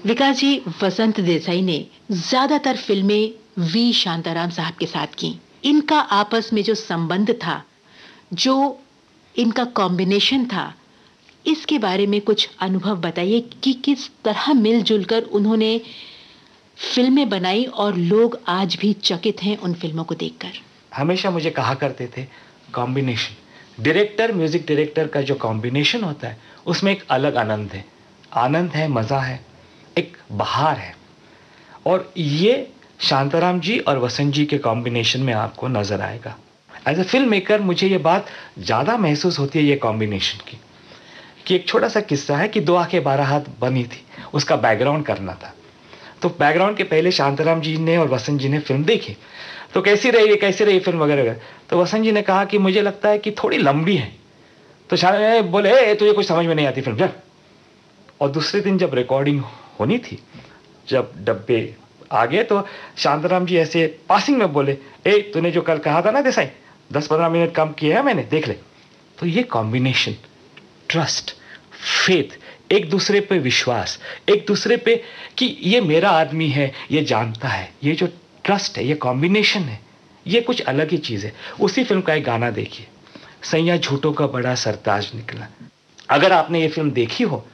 विकास जी, वसंत देसाई ने ज्यादातर फिल्में वी शांताराम साहब के साथ की। इनका आपस में जो संबंध था, जो इनका कॉम्बिनेशन था, इसके बारे में कुछ अनुभव बताइए कि किस तरह मिलजुल कर उन्होंने फिल्में बनाई और लोग आज भी चकित हैं उन फिल्मों को देखकर। हमेशा मुझे कहा करते थे, कॉम्बिनेशन, डायरेक्टर म्यूजिक डायरेक्टर का जो कॉम्बिनेशन होता है उसमें एक अलग आनंद है, मज़ा है, एक बहार है। और ये शांताराम जी और वसंत जी के कॉम्बिनेशन में आपको नजर आएगा। एज ए फिल्म मेकर मुझे ये बात ज़्यादा महसूस होती है ये कॉम्बिनेशन की, कि एक छोटा सा किस्सा है कि 2 आंखें 12 हाथ बनी थी, उसका बैकग्राउंड करना था। तो बैकग्राउंड के पहले शांताराम जी ने और वसंत जी ने फिल्म देखी, तो कैसी रही फिल्म वगैरह। तो वसंत जी ने कहा कि मुझे लगता है कि थोड़ी लंबी है। तो शांताराम बोले, तुझे कुछ समझ में नहीं आती फिल्म, चल। और दूसरे दिन जब रिकॉर्डिंग होनी थी, जब डब्बे आ गए, तो शांताराम जी ऐसे पासिंग में बोले, तूने जो कल कहा था ना देसाई, 10-15 मिनट कम किए हैं मैंने, देख ले। तो ये कॉम्बिनेशन, ट्रस्ट, फेथ, एक दूसरे पे विश्वास, एक दूसरे पे कि ये मेरा आदमी है, ये जानता है, ये जो ट्रस्ट है, ये कॉम्बिनेशन है, ये कुछ अलग ही चीज़ है। उसी फिल्म का एक गाना देखिए, सैया झूठों का बड़ा सरताज निकला। अगर आपने ये फिल्म देखी हो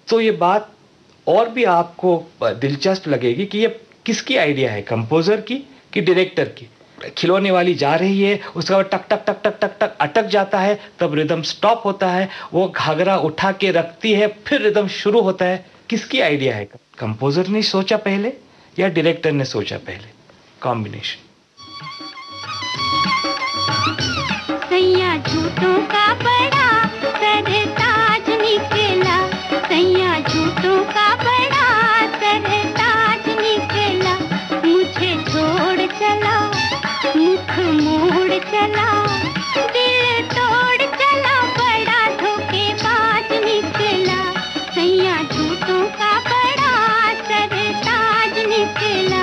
तो ये बात और भी आपको दिलचस्प लगेगी कि ये किसकी आइडिया है, कंपोजर की कि डायरेक्टर की। खिलौने वाली जा रही है, उसका टक टक टक टक टक टक अटक जाता है, तब रिदम स्टॉप होता है, वो घाघरा उठा के रखती है, फिर रिदम शुरू होता है। किसकी आइडिया है? कंपोजर ने सोचा पहले या डायरेक्टर ने सोचा पहले? कॉम्बिनेशन। सैया झूठों का बड़ा सरताज निकला, सैया झूठों का बड़ा सरताज निकला, मुझे छोड़ चला, मुख मोड़ चला, दिल तोड़ चला, बड़ा धोखेबाज निकला, सैया झूठों का बड़ा सरताज निकला।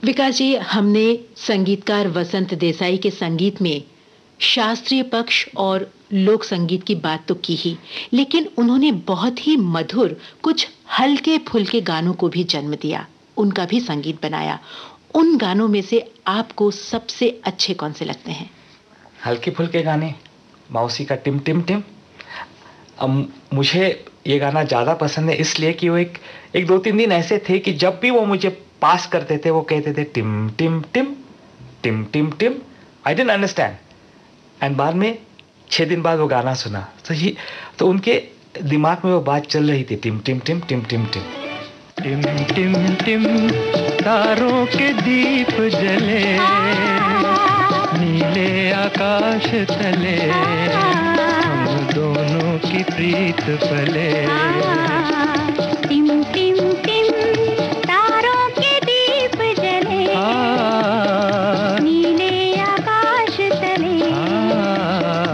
विकास जी, हमने संगीतकार वसंत देसाई के संगीत में शास्त्रीय पक्ष और लोक संगीत की बात तो की ही, लेकिन उन्होंने बहुत ही मधुर कुछ हल्के फुल्के गानों को भी जन्म दिया, उनका भी संगीत बनाया। उन गानों में से आपको सबसे अच्छे कौन से लगते हैं? हल्के फुल्के गाने, मौसी का टिम टिम टिम। मुझे ये गाना ज़्यादा पसंद है इसलिए कि वो एक 2-3 दिन ऐसे थे कि जब भी वो मुझे पास करते थे वो कहते थे टिम टिम टिम टिम टिम टिम। आई डिडंट अंडरस्टैंड, एंड बाद में 6 दिन बाद वो गाना सुना तो उनके दिमाग में वो बात चल रही थी, टिम टिम टिम टिम टिम टिम टिम टिम टिम तारों के दीप जले, नीले आकाश तले, हम दोनों की प्रीत पले। टिम टिम टिम तारों के दीप जले, नीले आकाश तले,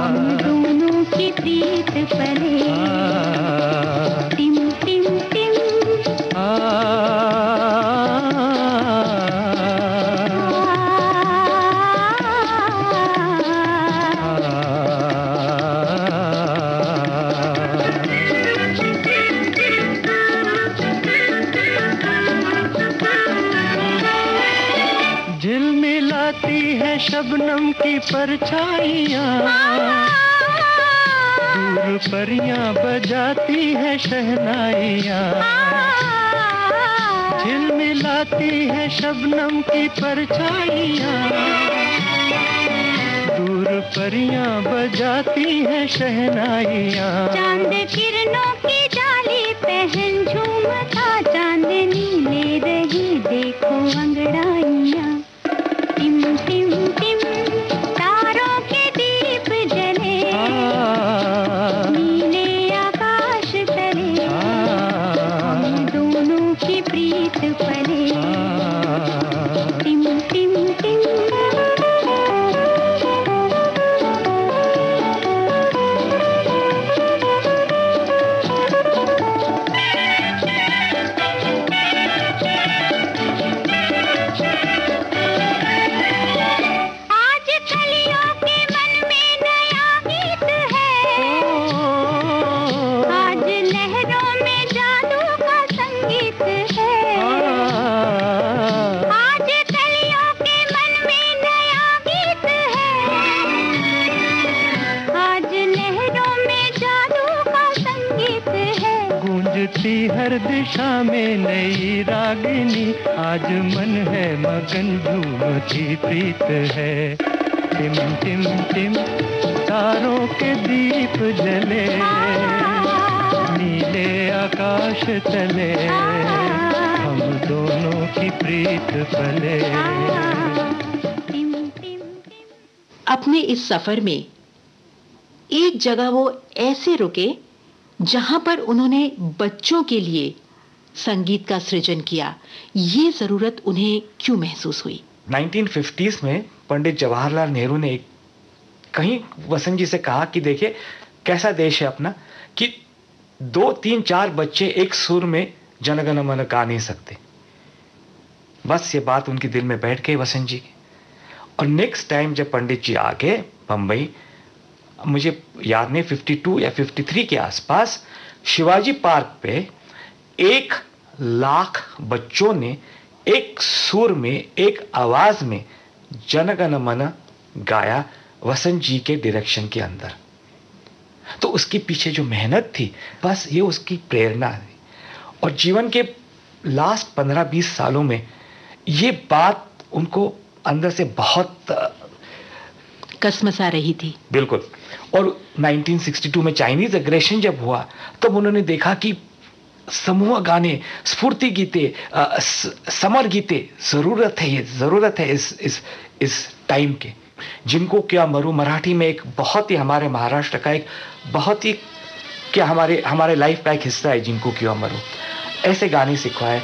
हम दोनों की प्रीत पले। टिम टिम टिम शबनम की परछाइयाँ, दूर परियां बजाती है शहनाइयाँ, झिलमिलाती है शबनम की परछाइयाँ, दूर दूर परियां बजाती हैं शहनाइयाँ। चांद किरणों की डाली पहन झूमता, चांदनी ले रही देखो अंगड़ाइयाँ। टिम टिम टिम तारों के दीप जले, नीले आकाश तले, हम दोनों की प्रीत पले। टिम टिम टिम हर दिशा में नई रागिनी, आज मन है मगन झूमती प्रीत है। टिम टिम टिम तारों के दीप जले, नीले आकाश तले, हम दोनों की प्रीत पले। अपने इस सफर में एक जगह वो ऐसे रुके जहां पर उन्होंने बच्चों के लिए संगीत का सृजन किया। ये जरूरत उन्हें क्यों महसूस हुई? 1950s में पंडित जवाहरलाल नेहरू ने कहीं वसंत जी से कहा कि देखिए कैसा देश है अपना, कि 2, 3, 4 बच्चे एक सुर में जनगण मन गा नहीं सकते। बस ये बात उनके दिल में बैठ गई वसंत जी की। और नेक्स्ट टाइम जब पंडित जी आ गए बंबई, मुझे याद नहीं 52 या 53 के आसपास, शिवाजी पार्क पे 1 लाख बच्चों ने एक सुर में, एक आवाज में जनगण मन गाया वसंत जी के डायरेक्शन के अंदर। तो उसके पीछे जो मेहनत थी, बस ये उसकी प्रेरणा थी। और जीवन के लास्ट 15-20 सालों में ये बात उनको अंदर से बहुत कसमसा रही थी। बिल्कुल। और 1962 में चाइनीज एग्रेशन जब हुआ, तब उन्होंने देखा कि समूह गाने, स्फूर्ति गीते, समर गीते जरूरत है, ये जरूरत है इस टाइम के। जिनको क्या मरू मराठी में एक बहुत ही, हमारे महाराष्ट्र का एक बहुत ही क्या हमारे लाइफ का एक हिस्सा है, जिनको क्या मरू। ऐसे गाने सिखवाए।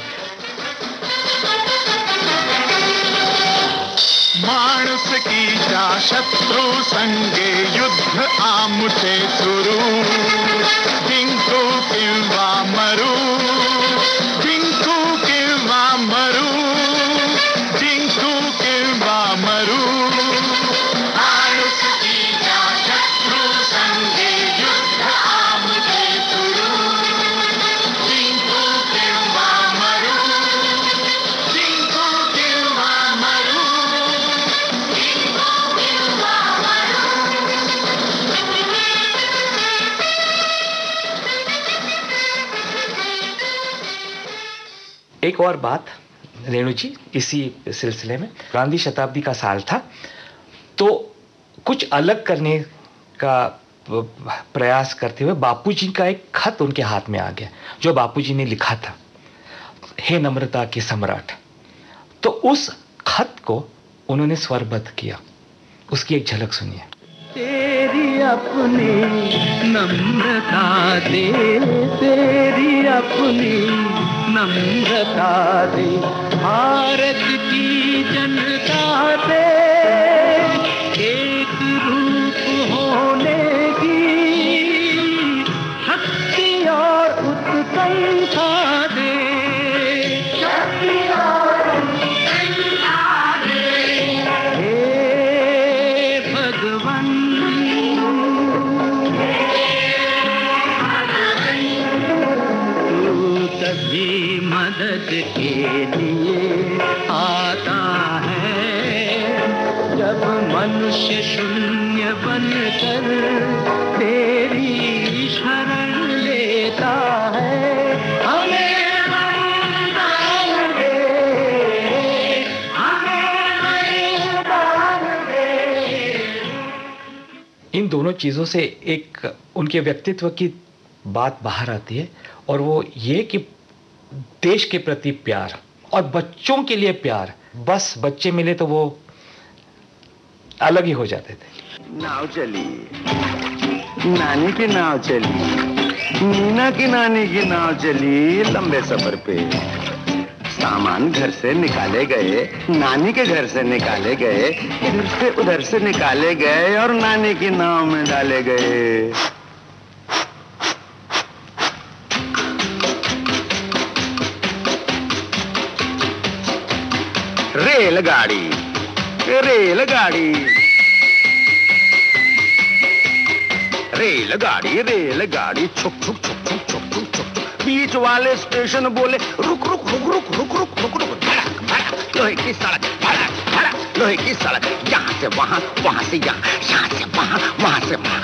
माणूस की जा शत्रु संगे युद्ध आमुचे सुरू, जिंकू किंवा मरू, जिंकू किंवा मरू, जिंकू किंवा मरू। माणूस की जा शत्रु संगे युद्ध आमुचे सुरू, जिंकू किंवा मरू, जिंकू किंवा मरू। एक और बात रेणु जी, इसी सिलसिले में गांधी शताब्दी का साल था, तो कुछ अलग करने का प्रयास करते हुए बापूजी का एक खत उनके हाथ में आ गया, जो बापूजी ने लिखा था, हे नम्रता के सम्राट। तो उस खत को उन्होंने स्वरबद्ध किया। उसकी एक झलक सुनिए। तेरी अपनी नम्रता दे, तेरी अपनी नम्रता दे, भारत की जनता दे, एक रूप होने की शक्ति और उत्कंठा दे, शक्ति और उत्कंठा दे, हे भगवान। तभी मदद के लिए आता है, जब मनुष्य शून्य बनकर तेरी शरण लेता है। हमें वरदान दे, हमें वरदान दे, दोनों चीज़ों से एक उनके व्यक्तित्व की बात बाहर आती है, और वो ये कि देश के प्रति प्यार और बच्चों के लिए प्यार। बस बच्चे मिले तो वो अलग ही हो जाते थे। नाव चली, नानी की नाव चली, मीना की नानी की नाव चली लंबे सफर पे। सामान घर से निकाले गए, नानी के घर से निकाले गए, इधर से उधर से निकाले गए और नानी की नाव में डाले गए। रेलगाड़ी, रेलगाड़ी, रेलगाड़ी, रेलगाड़ी, छुक छुक छुक छुक छुक छुक छुक। बीच वाले स्टेशन बोले रुक रुक रुक रुक रुक रुक रुक रुक, भड़क भड़क लोहे की सड़क, भड़क भड़क लोहे की सड़क, यहाँ से वहाँ, वहाँ से यहाँ, यहाँ से वहाँ, वहाँ से वहाँ।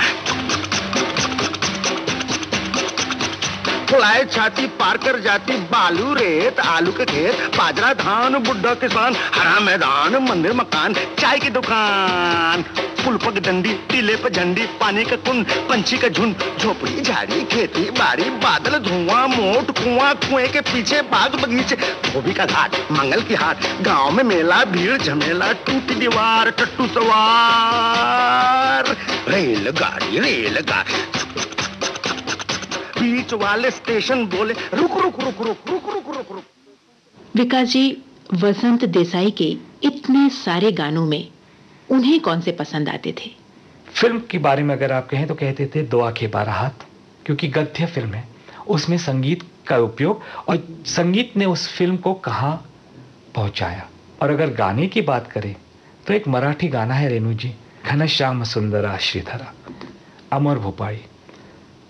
फुलाए छाती पार कर जाती बालू रेत, आलू के खेत, बाजरा धान, बुड्ढा किसान, हरा मैदान, मंदिर मकान, चाय की दुकान, पुल पग डंडी, टीले पे झंडी, पानी का कुंड, पंछी का झुंड, झोपड़ी झाड़ी, खेती बाड़ी, बादल धुआं, मोट कुआं, कुएं के पीछे बाग बगीचे, धोबी का घाट, मंगल की हाट, गांव में मेला, भीड़ झमेला, टूटी दीवार, टट्टू सवार। रेलगाड़ी, रेलगाड़ी, बीच वाले स्टेशन बोले रुक रुक रुक रुक रुक रुक रुक रुक। विकास जी, वसंत देसाई के इतने सारे गानों में उन्हें कौन से पसंद आते थे? फिल्म के बारे में अगर आप कहें तो कहते थे दो आंखें बारह हाथ, क्योंकि गद्य फिल्म है, उसमें संगीत का उपयोग और संगीत ने उस फिल्म को कहाँ पहुंचाया। और अगर गाने की बात करें तो एक मराठी गाना है रेणु जी, घनश्याम सुंदरा श्रीधरा, अमर भोपाली,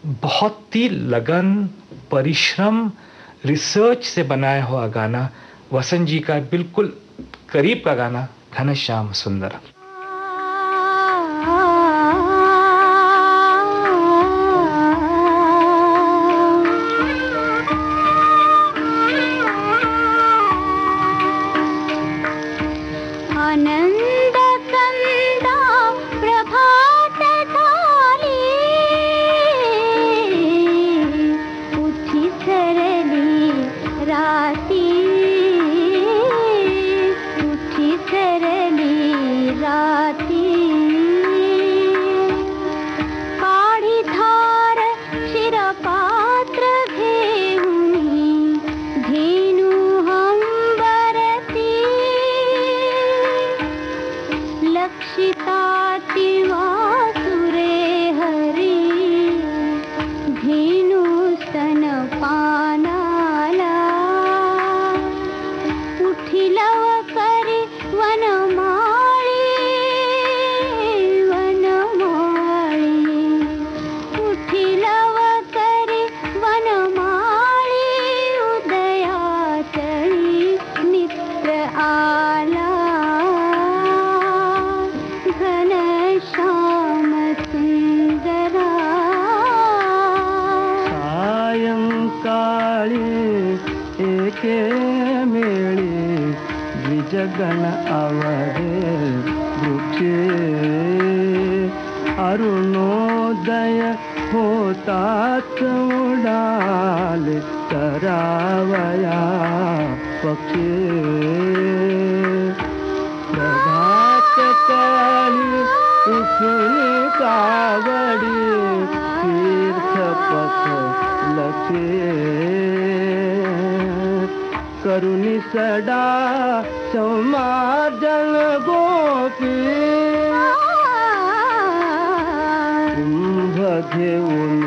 बहुत ही लगन, परिश्रम, रिसर्च से बनाया हुआ गाना, वसंत जी का बिल्कुल करीब का गाना, घनश्याम सुंदरा। जगन आवरे वृक्षे अरुणोदय होता उडाल तरावया पक्षी प्रभात काली उठुनी कावडी तीर्थ पथ लक्षे करुणी सडा समार्जन गोपी कुंभ घेऊन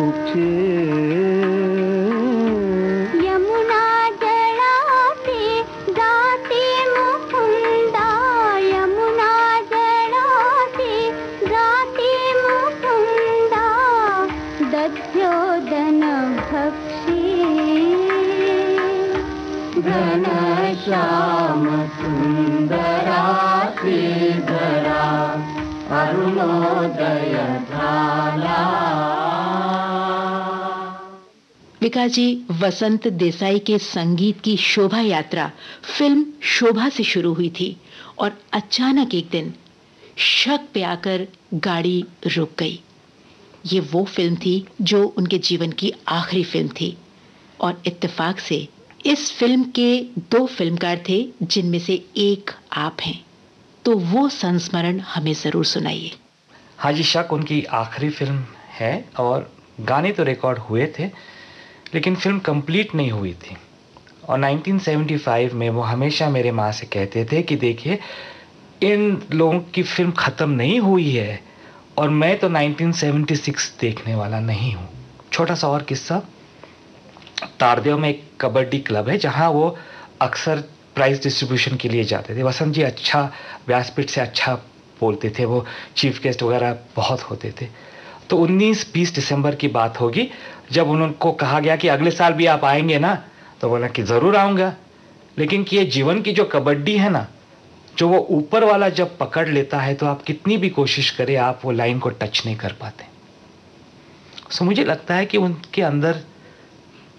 उठे यमुना जळाती जाती मुकुंदा यमुना जळाती जाती मुकुंदा दध्योदन भक्षी घनश्याम सुंदरा श्रीधरा अरुणोदय झाला। विकास जी, वसंत देसाई के संगीत की शोभा यात्रा फिल्म शोभा से शुरू हुई थी और अचानक एक दिन शक पे आकर गाड़ी रुक गई। ये वो फिल्म थी जो उनके जीवन की आखिरी फिल्म थी और इत्तेफाक से इस फिल्म के 2 फिल्मकार थे जिनमें से एक आप हैं। तो वो संस्मरण हमें जरूर सुनाइए। हाँ जी, शक उनकी आखिरी फिल्म है और गाने तो रिकॉर्ड हुए थे लेकिन फिल्म कंप्लीट नहीं हुई थी। और 1975 में वो हमेशा मेरे माँ से कहते थे कि देखिए, इन लोगों की फिल्म ख़त्म नहीं हुई है और मैं तो 1976 देखने वाला नहीं हूँ। छोटा सा और किस्सा, तारदेव में एक कबड्डी क्लब है जहाँ वो अक्सर प्राइज डिस्ट्रीब्यूशन के लिए जाते थे। वसंत जी अच्छा व्यासपीठ से अच्छा बोलते थे, वो चीफ गेस्ट वगैरह बहुत होते थे। तो 19-20 दिसंबर की बात होगी जब उनको कहा गया कि अगले साल भी आप आएंगे ना, तो बोला कि ज़रूर आऊँगा, लेकिन कि ये जीवन की जो कबड्डी है ना, जो वो ऊपर वाला जब पकड़ लेता है तो आप कितनी भी कोशिश करें आप वो लाइन को टच नहीं कर पाते। सो मुझे लगता है कि उनके अंदर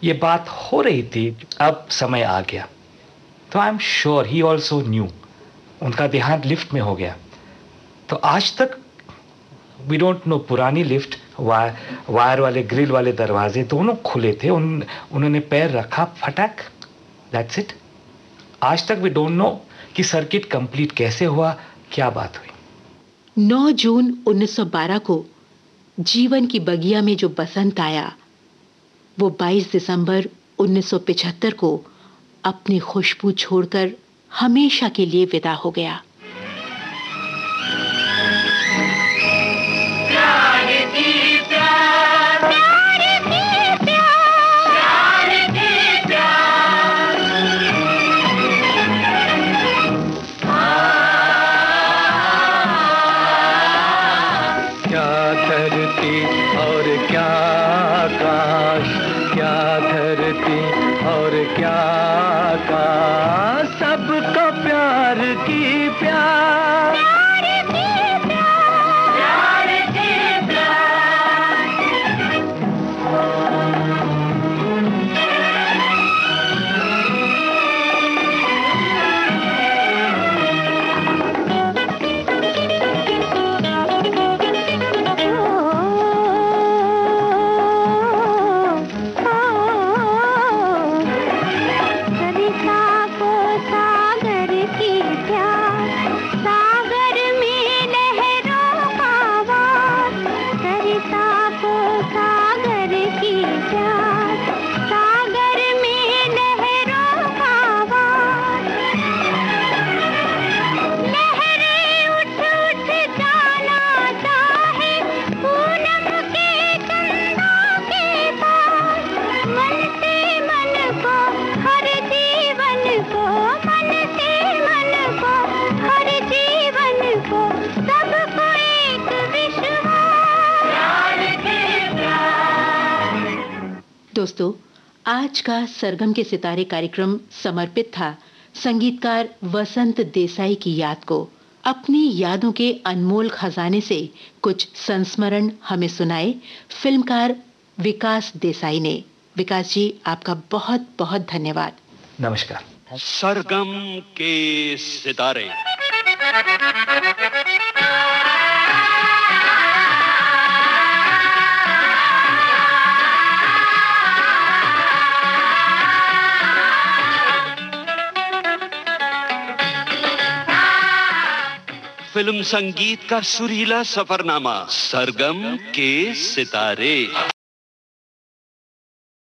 ये बात हो रही थी, अब समय आ गया। तो I am sure he also new. उनका देहांत लिफ्ट में हो गया। तो आज तक वी डोंट नो, पुरानी लिफ्ट वायर वाले ग्रिल वाले दरवाजे दोनों खुले थे, उन्होंने पैर रखा, फटाक, दैट्स इट। आज तक वी डोंट नो कि सर्किट कंप्लीट कैसे हुआ, क्या बात हुई। 9 जून 1912 को जीवन की बगिया में जो बसंत आया, वो 22 दिसंबर 1975 को अपनी खुशबू छोड़कर हमेशा के लिए विदा हो गया। दोस्तों, आज का सरगम के सितारे कार्यक्रम समर्पित था संगीतकार वसंत देसाई की याद को। अपनी यादों के अनमोल खजाने से कुछ संस्मरण हमें सुनाए फिल्मकार विकास देसाई ने। विकास जी, आपका बहुत बहुत धन्यवाद। नमस्कार। सरगम के सितारे। फिल्म संगीत का सुरीला सफरनामा, सरगम के सितारे।